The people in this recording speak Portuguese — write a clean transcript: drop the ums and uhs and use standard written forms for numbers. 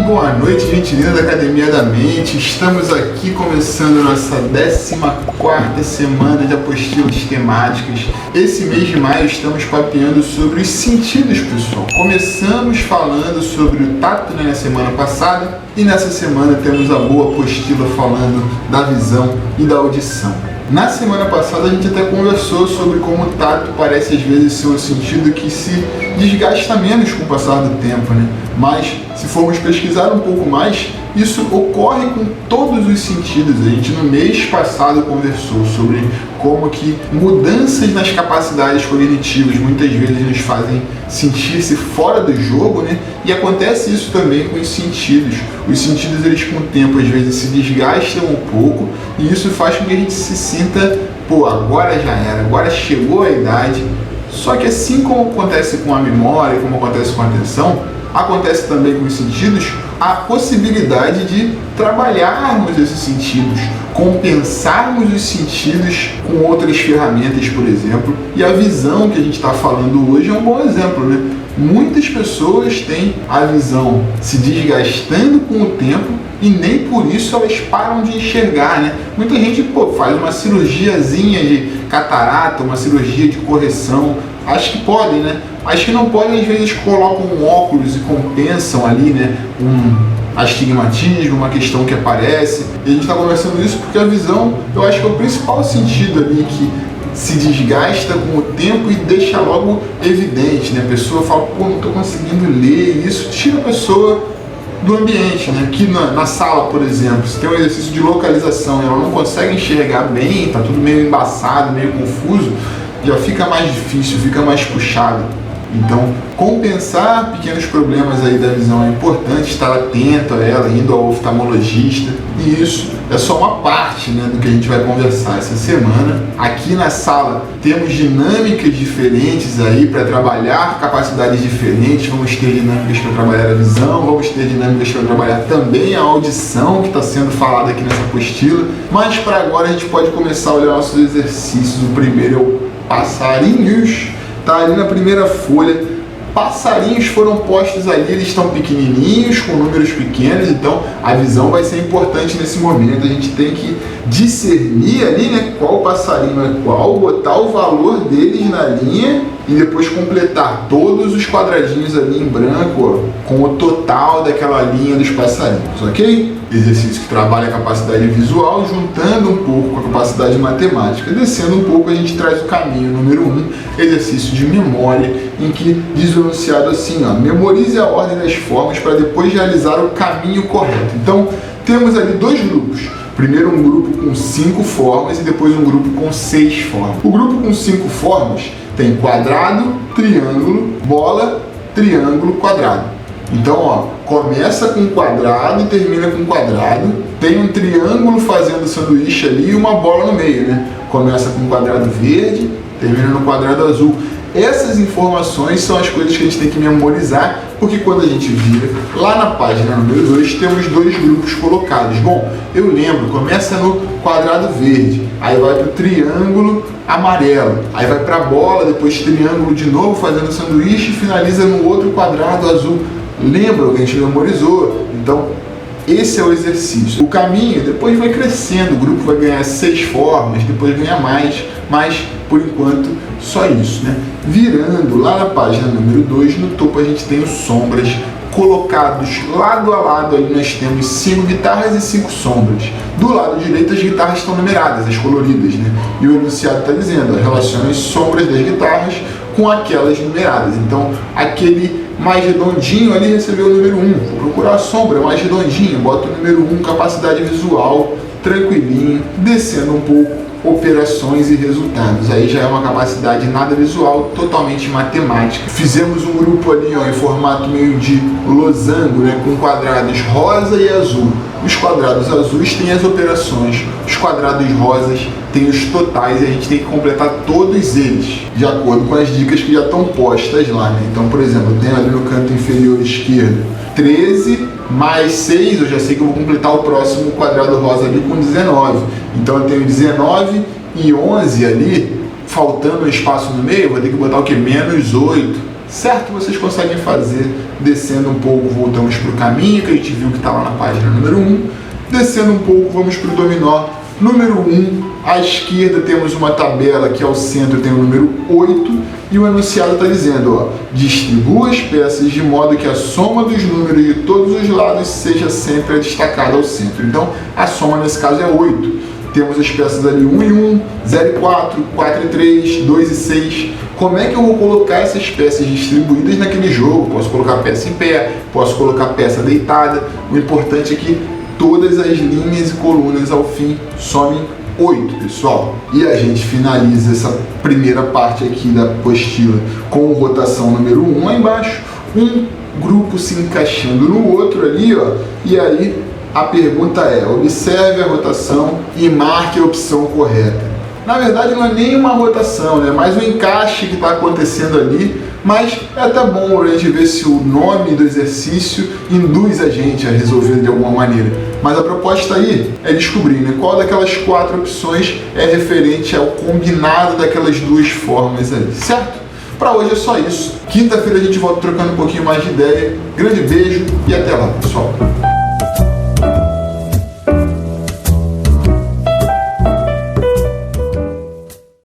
boa noite, gente linda da Academia da Mente. Estamos aqui começando nossa 14ª semana de apostilas temáticas. Esse mês de maio estamos papeando sobre os sentidos, pessoal. Começamos falando sobre o tato na semana passada e nessa semana temos a boa apostila falando da visão e da audição. Na semana passada a gente até conversou sobre como o tato parece às vezes ser um sentido que se desgasta menos com o passar do tempo, né? Mas se formos pesquisar um pouco mais, isso ocorre com todos os sentidos. A gente no mês passado conversou sobre como que mudanças nas capacidades cognitivas muitas vezes nos fazem sentir-se fora do jogo, né? E acontece isso também com os sentidos. Os sentidos, eles com o tempo às vezes se desgastam um pouco e isso faz com que a gente se sinta, agora já era, agora chegou a idade. Só que assim como acontece com a memória, como acontece com a atenção, acontece também com os sentidos a possibilidade de trabalharmos esses sentidos, compensarmos os sentidos com outras ferramentas, por exemplo. E a visão que a gente está falando hoje é um bom exemplo, né? Muitas pessoas têm a visão se desgastando com o tempo e nem por isso elas param de enxergar, né? Muita gente faz uma cirurgiazinha de catarata, uma cirurgia de correção, acho que podem, né? Mas que não podem, às vezes colocam um óculos e compensam ali, né? Um astigmatismo, uma questão que aparece. E a gente está conversando isso porque a visão, eu acho que é o principal sentido ali que se desgasta com o tempo e deixa logo evidente, né? A pessoa fala, não estou conseguindo ler, e isso tira a pessoa do ambiente, né? Aqui na sala, por exemplo, se tem um exercício de localização e ela não consegue enxergar bem, tá tudo meio embaçado, meio confuso, já fica mais difícil, fica mais puxado. Então, compensar pequenos problemas aí da visão é importante, estar atento a ela, indo ao oftalmologista. E isso é só uma parte, né, do que a gente vai conversar essa semana. Aqui na sala temos dinâmicas diferentes aí para trabalhar capacidades diferentes. Vamos ter dinâmicas para trabalhar a visão, vamos ter dinâmicas para trabalhar também a audição, que está sendo falada aqui nessa apostila. Mas para agora a gente pode começar a olhar nossos exercícios. O primeiro é o passarinhos. Tá ali na primeira folha, passarinhos foram postos ali, eles estão pequenininhos, com números pequenos, então a visão vai ser importante nesse momento. A gente tem que discernir ali, né, qual passarinho é qual, botar o valor deles na linha e depois completar todos os quadradinhos ali em branco, com o total daquela linha dos passarinhos, ok? Exercício que trabalha a capacidade visual, juntando um pouco com a capacidade matemática. Descendo um pouco, a gente traz o caminho número 1, exercício de memória, em que diz o enunciado assim, memorize a ordem das formas para depois realizar o caminho correto. Então, temos ali dois grupos. Primeiro um grupo com 5 formas e depois um grupo com 6 formas. O grupo com 5 formas tem quadrado, triângulo, bola, triângulo, quadrado. Então, começa com quadrado e termina com quadrado. Tem um triângulo fazendo sanduíche ali e uma bola no meio, né? Começa com quadrado verde, termina no quadrado azul. Essas informações são as coisas que a gente tem que memorizar, porque quando a gente vira lá na página número 2, temos dois grupos colocados. Bom, eu lembro, começa no quadrado verde, aí vai para o triângulo amarelo, aí vai para a bola, depois triângulo de novo fazendo sanduíche e finaliza no outro quadrado azul. Lembra o que a gente memorizou? Então, esse é o exercício. O caminho depois vai crescendo, o grupo vai ganhar 6 formas, depois ganha mais, mas por enquanto só isso, né? Virando lá na página número 2, no topo a gente tem os sombras colocados lado a lado. Ali nós temos 5 guitarras e 5 sombras. Do lado direito as guitarras estão numeradas, as coloridas, né? E o enunciado está dizendo, relaciona as sombras das guitarras com aquelas numeradas. Então, aquele mais redondinho ali recebeu o número 1. Vou procurar a sombra mais redondinha, bota o número 1, capacidade visual, tranquilinho, descendo um pouco, operações e resultados. Aí já é uma capacidade nada visual, totalmente matemática. Fizemos um grupo ali, em formato meio de losango, né, com quadrados rosa e azul. Os quadrados azuis têm as operações, os quadrados rosas têm os totais e a gente tem que completar todos eles, de acordo com as dicas que já estão postas lá, né? Então, por exemplo, eu tenho ali no canto inferior esquerdo 13 mais 6, eu já sei que eu vou completar o próximo quadrado rosa ali com 19. Então eu tenho 19 e 11 ali, faltando um espaço no meio, eu vou ter que botar o que? Menos 8. certo? Vocês conseguem fazer descendo um pouco, voltamos para o caminho que a gente viu que está lá na página número 1, descendo um pouco, vamos para o dominó número 1, à esquerda temos uma tabela que ao centro tem o número 8 e o enunciado está dizendo, ó, distribua as peças de modo que a soma dos números de todos os lados seja sempre destacada ao centro. Então a soma nesse caso é 8. Temos as peças ali 1 e 1, 0 e 4, 4 e 3, 2 e 6. Como é que eu vou colocar essas peças distribuídas naquele jogo? Posso colocar peça em pé, posso colocar peça deitada. O importante é que todas as linhas e colunas ao fim somem 8, pessoal. E a gente finaliza essa primeira parte aqui da apostila com rotação número 1 lá embaixo. Um grupo se encaixando no outro ali, ó. E aí a pergunta é, observe a rotação e marque a opção correta. Na verdade não é nem uma rotação, né? É mais um encaixe que está acontecendo ali, mas é até bom a gente ver se o nome do exercício induz a gente a resolver de alguma maneira. Mas a proposta aí é descobrir, né, qual daquelas 4 opções é referente ao combinado daquelas 2 formas ali, certo? Para hoje é só isso. Quinta-feira a gente volta trocando um pouquinho mais de ideia. Grande beijo e até lá, pessoal!